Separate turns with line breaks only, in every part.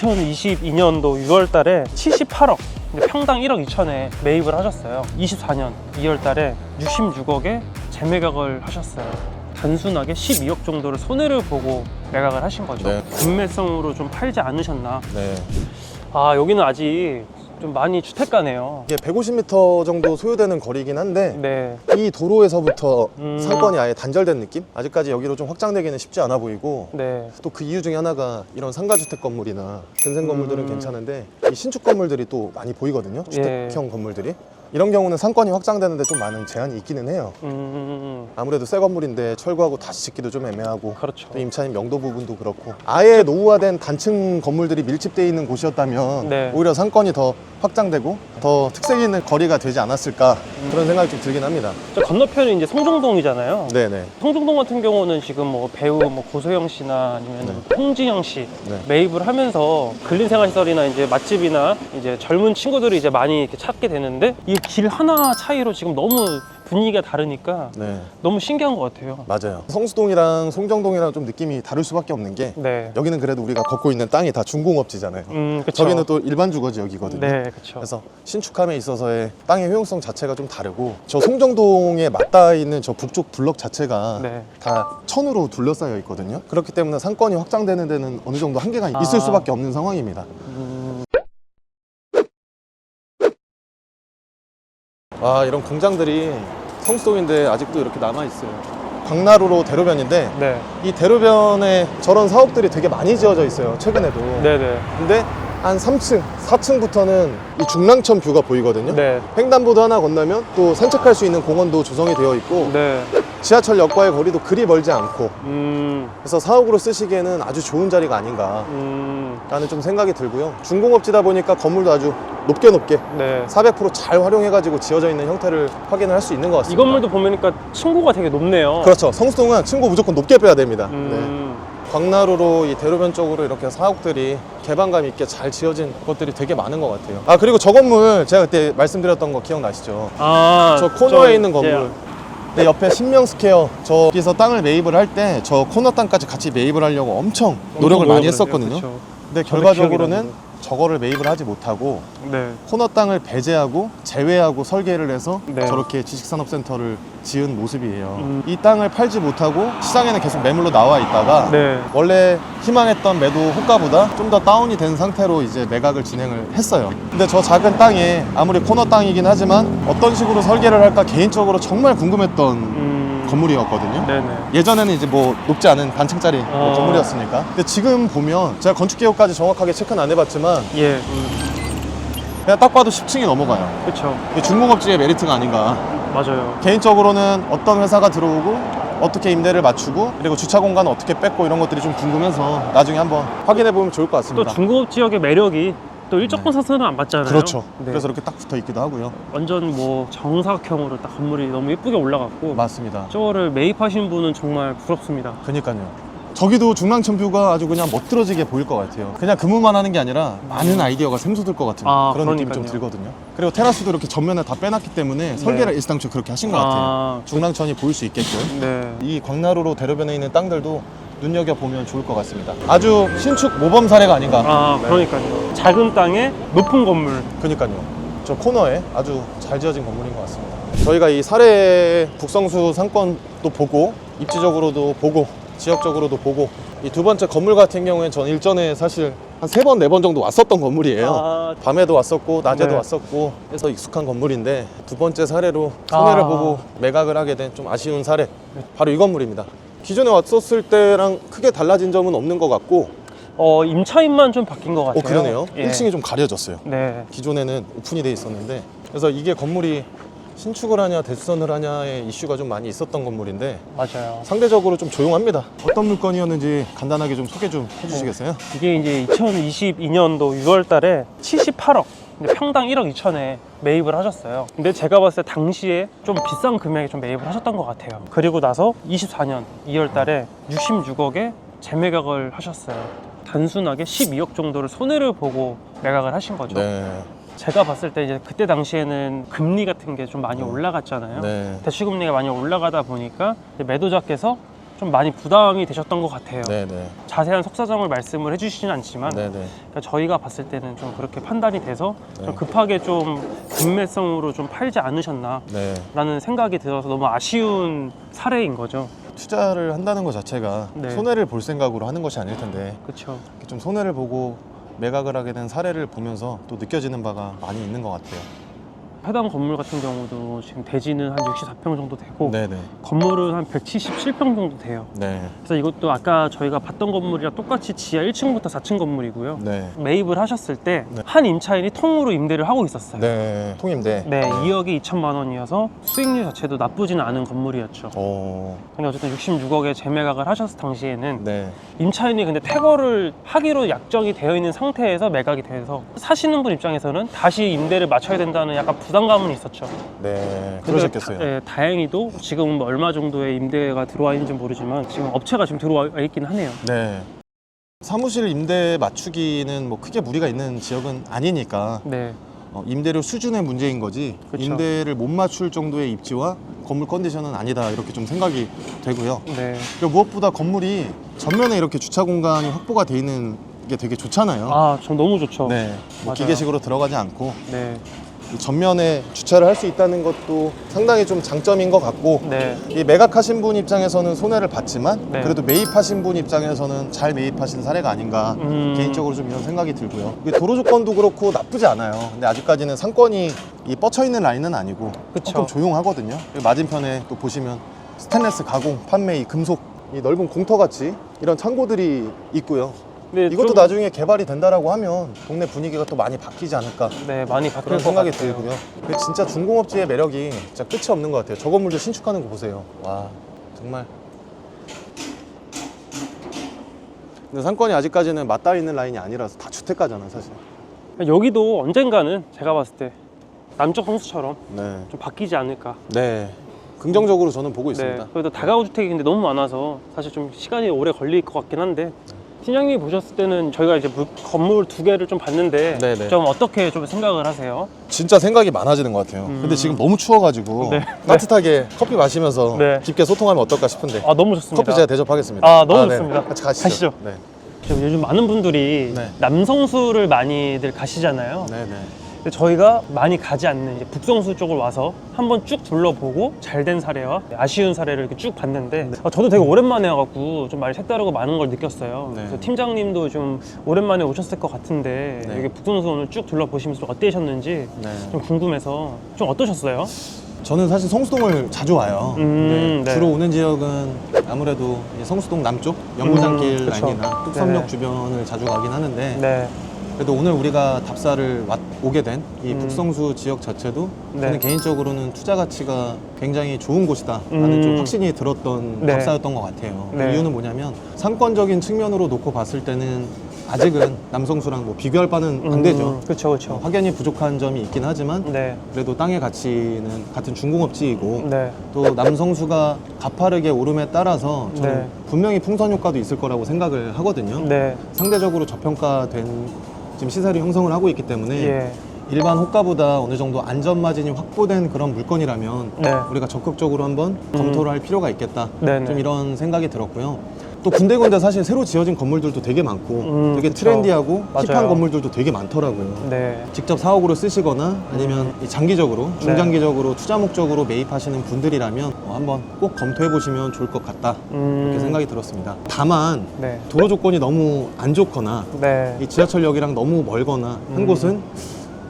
2022년도 6월 달에 78억, 평당 1억 2천에 매입을 하셨어요. 24년 2월 달에 66억에 재매각을 하셨어요. 단순하게 12억 정도를 손해를 보고 매각을 하신 거죠.
네.
급매성으로 좀 팔지 않으셨나?
네.
아, 여기는 아직 좀 많이 주택가네요.
이게 150m 정도 소요되는 거리긴 한데
네.
이 도로에서부터
음.
상권이 아예 단절된 느낌? 아직까지 여기로 좀 확장되기는 쉽지 않아 보이고
네.
또 그 이유 중에 하나가 이런 상가주택 건물이나 근생 건물들은 괜찮은데 이 신축 건물들이 또 많이 보이거든요. 주택형 건물들이. 이런 경우는 상권이 확장되는데 좀 많은 제한이 있기는 해요. 아무래도 새 건물인데 철거하고 다시 짓기도 좀 애매하고,
그렇죠.
또 임차인 명도 부분도 그렇고, 아예 노후화된 단층 건물들이 밀집되어 있는 곳이었다면
네.
오히려 상권이 더 확장되고 더 특색 있는 거리가 되지 않았을까, 그런 생각이 좀 들긴 합니다.
저 건너편이 이제 성종동이잖아요.
네네.
성종동 같은 경우는 지금 뭐 배우 고소영 씨나 아니면 홍진영 씨
네.
매입을 하면서 근린생활시설이나 이제 맛집이나 이제 젊은 친구들이 이제 많이 이렇게 찾게 되는데, 이 길 하나 차이로 지금 너무 분위기가 다르니까
네.
너무 신기한 것 같아요.
맞아요. 성수동이랑 송정동이랑 좀 느낌이 다를 수밖에 없는 게,
네.
여기는 그래도 우리가 걷고 있는 땅이 다 준공업지잖아요.
그쵸.
저기는 또 일반 주거 지역이거든요.
네, 그렇죠.
그래서 신축함에 있어서의 땅의 효용성 자체가 좀 다르고, 저 송정동에 맞닿아 있는 저 북쪽 블럭 자체가
네.
다 천으로 둘러싸여 있거든요. 그렇기 때문에 상권이 확장되는 데는 어느 정도 한계가 있을 수밖에 없는 상황입니다. 와, 이런 공장들이 성수동인데 아직도 이렇게 남아있어요. 광나루로 대로변인데,
네.
이 대로변에 저런 사업들이 되게 많이 지어져 있어요, 최근에도.
네네.
근데 한 3층, 4층부터는 이 중랑천 뷰가 보이거든요.
네.
횡단보도 하나 건너면 또 산책할 수 있는 공원도 조성이 되어 있고,
네.
지하철역과의 거리도 그리 멀지 않고,
음.
그래서 사옥으로 쓰시기에는 아주 좋은 자리가 아닌가 라는 좀 생각이 들고요. 중공업지다 보니까 건물도 아주 높게
네.
400%잘 활용해가지고 지어져 있는 형태를 확인을 할 수 있는 것
이
같습니다.
건물도 보니까 층고가 되게 높네요.
그렇죠. 성수동은 층고 무조건 높게 빼야 됩니다. 네.
음.
광나루로 이 대로변 쪽으로 이렇게 사옥들이 개방감 있게 잘 지어진 것들이 되게 많은 것 같아요. 아, 그리고 저 건물 제가 그때 말씀드렸던 거 기억나시죠?
아,
저 코너에 있는
이제
건물. 네, 옆에 신명스퀘어, 저기서 땅을 매입을 할 때 저 코너 땅까지 같이 매입을 하려고 엄청 노력을 많이 했었거든요.
그쵸.
근데
저도
결과적으로는
기억이
저거를 매입을 하지 못하고
네.
코너 땅을 배제하고 제외하고 설계를 해서
네.
저렇게 지식산업센터를 지은 모습이에요. 이 땅을 팔지 못하고 시장에는 계속 매물로 나와 있다가
네.
원래 희망했던 매도 호가보다 좀 더 다운이 된 상태로 이제 매각을 진행을 했어요. 근데 저 작은 땅에 아무리 코너 땅이긴 하지만 어떤 식으로 설계를 할까 개인적으로 정말 궁금했던 건물이었거든요.
네네.
예전에는 이제 뭐 높지 않은 단층짜리 뭐
아.
건물이었으니까. 근데 지금 보면 제가 건축개요까지 정확하게 체크는 안 해봤지만
예.
그냥 딱 봐도 10층이 넘어가요.
그쵸.
이게 중공업지의 메리트가 아닌가.
맞아요.
개인적으로는 어떤 회사가 들어오고 어떻게 임대를 맞추고 그리고 주차 공간을 어떻게 뺐고 이런 것들이 좀 궁금해서 나중에 한번 확인해 보면 좋을 것
또
같습니다.
중고업 지역의 매력이 또 일조권 사서는 안 받잖아요.
그렇죠.
네.
그래서 이렇게 딱 붙어 있기도 하고요.
완전 뭐 정사각형으로 딱 건물이 너무 예쁘게 올라갔고,
맞습니다.
저거를 매입하신 분은 정말 부럽습니다.
그러니까요. 저기도 중랑천 뷰가 아주 그냥 멋들어지게 보일 것 같아요. 그냥 근무만 하는 게 아니라 많은 아이디어가 샘솟을 것 같은 그런 느낌이 좀
그러니까요.
들거든요. 그리고 테라스도 이렇게 전면에 다 빼놨기 때문에 설계를 일상적으로 그렇게 하신 것 같아요. 중랑천이 보일 수 있게끔.
네.
이 광나루로 대로변에 있는 땅들도 눈여겨보면 좋을 것 같습니다. 아주 신축 모범 사례가 아닌가.
아, 그러니까요. 작은 땅에 높은 건물.
그러니까요. 저 코너에 아주 잘 지어진 건물인 것 같습니다. 저희가 이 사례 북성수 상권도 보고 입지적으로도 보고 지역적으로도 보고 이 두 번째 건물 같은 경우에 전 일전에 사실 한 3번, 4번 정도 왔었던 건물이에요.
아.
밤에도 왔었고 낮에도
네.
왔었고 해서 익숙한 건물인데 두 번째 사례로 손해를 보고 매각을 하게 된 좀 아쉬운 사례, 바로 이 건물입니다. 기존에 왔었을 때랑 크게 달라진 점은 없는 것 같고
임차인만 좀 바뀐 것 같아요.
그러네요.
예.
1층이 좀 가려졌어요.
네.
기존에는 오픈이 돼 있었는데, 그래서 이게 건물이 신축을 하냐 대수선을 하냐의 이슈가 좀 많이 있었던 건물인데
맞아요.
상대적으로 좀 조용합니다. 어떤 물건이었는지 간단하게 좀 소개 좀 해주시겠어요?
이게 이제 2022년도 6월 달에 78억, 평당 1억 2천에 매입을 하셨어요. 근데 제가 봤을 때 당시에 좀 비싼 금액에 좀 매입을 하셨던 것 같아요. 그리고 나서 24년 2월 달에 66억에 재매각을 하셨어요. 단순하게 12억 정도를 손해를 보고 매각을 하신 거죠.
네.
제가 봤을 때 이제 그때 당시에는 금리 같은 게 좀 많이 올라갔잖아요.
네.
대출금리가 많이 올라가다 보니까 이제 매도자께서 좀 많이 부담이 되셨던 것 같아요.
네네.
자세한 속사정을 말씀을 해주시진 않지만
네네.
그러니까 저희가 봤을 때는 좀 그렇게 판단이 돼서
네.
좀 급하게 좀 급매성으로 좀 팔지 않으셨나
네.
라는 생각이 들어서 너무 아쉬운 사례인 거죠.
투자를 한다는 것 자체가
네.
손해를 볼 생각으로 하는 것이 아닐 텐데
그렇죠.
좀 손해를 보고 매각을 하게 된 사례를 보면서 또 느껴지는 바가 많이 있는 것 같아요.
해당 건물 같은 경우도 지금 대지는 한 64평 정도 되고
네네.
건물은 한 177평 정도 돼요.
네.
그래서 이것도 아까 저희가 봤던 건물이랑 똑같이 지하 1층부터 4층 건물이고요.
네.
매입을 하셨을 때
네.
한 임차인이 통으로 임대를 하고 있었어요.
네. 통임대.
네, 2억에 2천만 원이어서 수익률 자체도 나쁘지는 않은 건물이었죠. 근데 어쨌든 66억에 재매각을 하셨을 당시에는
네.
임차인이 근데 퇴거를 하기로 약정이 되어 있는 상태에서 매각이 돼서 사시는 분 입장에서는 다시 임대를 맞춰야 된다는 약간 부담감은 있었죠.
네.
근데
그러셨겠어요.
네, 다행히도 지금 뭐 얼마 정도의 임대가 들어와 있는지 모르지만 지금 업체가 지금 들어와 있긴 하네요.
네. 사무실 임대 맞추기는 뭐 크게 무리가 있는 지역은 아니니까
네,
임대료 수준의 문제인 거지
그쵸.
임대를 못 맞출 정도의 입지와 건물 컨디션은 아니다 이렇게 좀 생각이 되고요.
네.
그리고 무엇보다 건물이 전면에 이렇게 주차 공간이 확보가 돼 있는 게 되게 좋잖아요.
아, 전 너무 좋죠.
네. 뭐
맞아요.
기계식으로 들어가지 않고
네,
이 전면에 주차를 할 수 있다는 것도 상당히 좀 장점인 것 같고
네,
이 매각하신 분 입장에서는 손해를 봤지만
네.
그래도 매입하신 분 입장에서는 잘 매입하신 사례가 아닌가 개인적으로 좀 이런 생각이 들고요. 이게 도로 조건도 그렇고 나쁘지 않아요. 근데 아직까지는 상권이 이 뻗쳐 있는 라인은 아니고
그쵸.
조금 조용하거든요. 그리고 맞은편에 또 보시면 스테인레스 가공, 판매, 이 금속, 이 넓은 공터 같이 이런 창고들이 있고요.
근데
이것도
좀,
나중에 개발이 된다라고 하면 동네 분위기가 또 많이 바뀌지 않을까
네, 많이 바뀔
그런
것
생각이
같아요.
들고요. 그 진짜 중공업지의 매력이 진짜 끝이 없는 것 같아요. 저 건물도 신축하는 거 보세요. 와, 정말. 근데 상권이 아직까지는 맞닿아 있는 라인이 아니라서 다 주택가잖아, 사실.
여기도 언젠가는 제가 봤을 때 남쪽 성수처럼
네.
좀 바뀌지 않을까.
네. 긍정적으로 저는 보고
네,
있습니다.
그래도 다가구 주택이 근데 너무 많아서 사실 좀 시간이 오래 걸릴 것 같긴 한데 팀장님이 보셨을 때는 저희가 이제 건물 2개를 좀 봤는데
네네.
좀 어떻게 좀 생각을 하세요?
진짜 생각이 많아지는 것 같아요. 근데 지금 너무 추워가지고
네.
따뜻하게 커피 마시면서
네.
깊게 소통하면 어떨까 싶은데
아, 너무 좋습니다.
커피 제가 대접하겠습니다.
아, 너무
네.
좋습니다.
같이 가시죠.
가시죠.
네.
지금 요즘 많은 분들이
네.
남성수를 많이들 가시잖아요.
네네.
근데 저희가 많이 가지 않는 이제 북성수 쪽을 와서 한번 쭉 둘러보고 잘된 사례와 아쉬운 사례를 이렇게 쭉 봤는데 저도 되게 오랜만에 와갖고 좀 많이 색다르고 많은 걸 느꼈어요.
네.
그래서 팀장님도 좀 오랜만에 오셨을 것 같은데
네.
여기 북성수 오늘 쭉 둘러보시면서 좀 어떠셨는지
네.
좀 궁금해서 좀 어떠셨어요?
저는 사실 성수동을 자주 와요.
네.
주로 오는 지역은 아무래도 이 성수동 남쪽 영구장길
그쵸.
라인이나 뚝섬역
네.
주변을 자주 가긴 하는데
네.
그래도 오늘 우리가 답사를 오게 된 이
음.
북성수 지역 자체도
네.
저는 개인적으로는 투자 가치가 굉장히 좋은 곳이다라는 좀 확신이 들었던
네.
답사였던 것 같아요. 그
네.
이유는 뭐냐면 상권적인 측면으로 놓고 봤을 때는 아직은 남성수랑 뭐 비교할 바는 안 되죠.
그렇죠, 그렇죠.
확연히 부족한 점이 있긴 하지만
네.
그래도 땅의 가치는 같은 중공업지이고
네.
또 남성수가 가파르게 오름에 따라서 저는
네.
분명히 풍선 효과도 있을 거라고 생각을 하거든요.
네.
상대적으로 저평가된 지금 시세를 형성을 하고 있기 때문에
예.
일반 호가보다 어느 정도 안전 마진이 확보된 그런 물건이라면
네.
우리가 적극적으로 한번 검토를 할 필요가 있겠다.
네네.
좀 이런 생각이 들었고요. 또 군데군데 사실 새로 지어진 건물들도 되게 많고 되게
그쵸.
트렌디하고 힙한
맞아요.
건물들도 되게 많더라고요.
네.
직접 사옥으로 쓰시거나 아니면 이 장기적으로 중장기적으로 투자 목적으로 매입하시는 분들이라면 한번 꼭 검토해 보시면 좋을 것 같다 이렇게 생각이 들었습니다. 다만
네.
도로 조건이 너무 안 좋거나
네.
이 지하철역이랑 너무 멀거나 한 곳은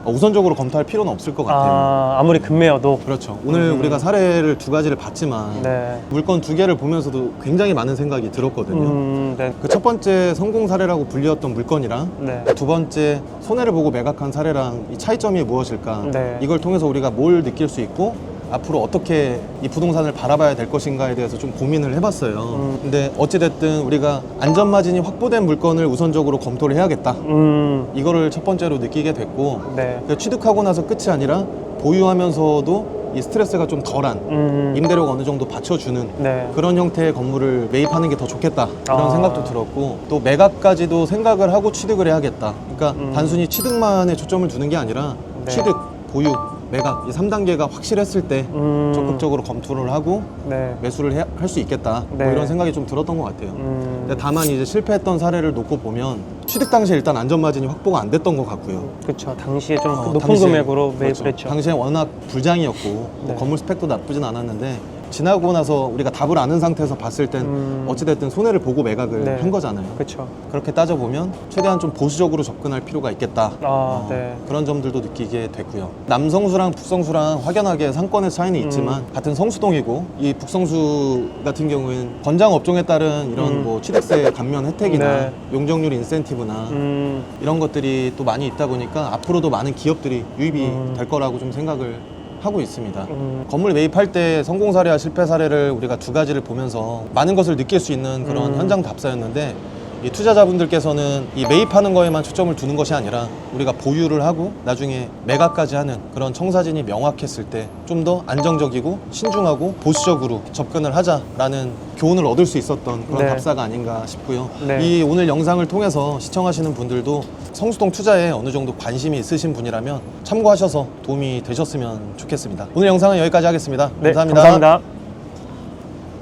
우선적으로 검토할 필요는 없을 것 같아요.
아무리 급매여도.
그렇죠. 오늘 우리가 사례를 2가지를 봤지만
네.
물건 2개를 보면서도 굉장히 많은 생각이 들었거든요.
네.
그 첫 번째 성공 사례라고 불리웠던 물건이랑
네.
두 번째 손해를 보고 매각한 사례랑 이 차이점이 무엇일까?
네.
이걸 통해서 우리가 뭘 느낄 수 있고 앞으로 어떻게 이 부동산을 바라봐야 될 것인가에 대해서 좀 고민을 해봤어요. 근데 어찌됐든 우리가 안전 마진이 확보된 물건을 우선적으로 검토를 해야겠다. 이거를 첫 번째로 느끼게 됐고
네.
그러니까 취득하고 나서 끝이 아니라 보유하면서도 이 스트레스가 좀 덜한 임대료가 어느 정도 받쳐주는
네.
그런 형태의 건물을 매입하는 게 더 좋겠다 이런
아.
생각도 들었고 또 매각까지도 생각을 하고 취득을 해야겠다. 그러니까 단순히 취득만에 초점을 두는 게 아니라
네.
취득, 보유 매각, 이 3단계가 확실했을 때 적극적으로 검토를 하고
네.
매수를 할 수 있겠다.
네.
뭐 이런 생각이 좀 들었던 것 같아요. 근데 다만 이제 실패했던 사례를 놓고 보면 취득 당시에 일단 안전마진이 확보가 안 됐던 것 같고요.
그쵸. 당시에 좀 높은
당시에,
금액으로 매입을
그렇죠.
했죠.
당시에 워낙 불장이었고 뭐
네.
건물 스펙도 나쁘진 않았는데 지나고 나서 우리가 답을 아는 상태에서 봤을 땐 어찌됐든 손해를 보고 매각을
네.
한 거잖아요.
그쵸.
그렇게 따져보면 최대한 좀 보수적으로 접근할 필요가 있겠다.
네.
그런 점들도 느끼게 됐고요. 남성수랑 북성수랑 확연하게 상권의 차이는 있지만 같은 성수동이고 이 북성수 같은 경우에는 권장 업종에 따른 이런 뭐 취득세 감면 혜택이나
네.
용적률 인센티브나 이런 것들이 또 많이 있다 보니까 앞으로도 많은 기업들이 유입이 될 거라고 좀 생각을 하고 있습니다. 건물 매입할 때 성공 사례와 실패 사례를 우리가 두 가지를 보면서 많은 것을 느낄 수 있는 그런 현장 답사였는데 이 투자자분들께서는 이 매입하는 거에만 초점을 두는 것이 아니라 우리가 보유를 하고 나중에 매각까지 하는 그런 청사진이 명확했을 때 좀 더 안정적이고 신중하고 보수적으로 접근을 하자라는 교훈을 얻을 수 있었던 그런
네.
답사가 아닌가 싶고요.
네.
이 오늘 영상을 통해서 시청하시는 분들도 성수동 투자에 어느 정도 관심이 있으신 분이라면 참고하셔서 도움이 되셨으면 좋겠습니다. 오늘 영상은 여기까지 하겠습니다.
네,
감사합니다.
감사합니다.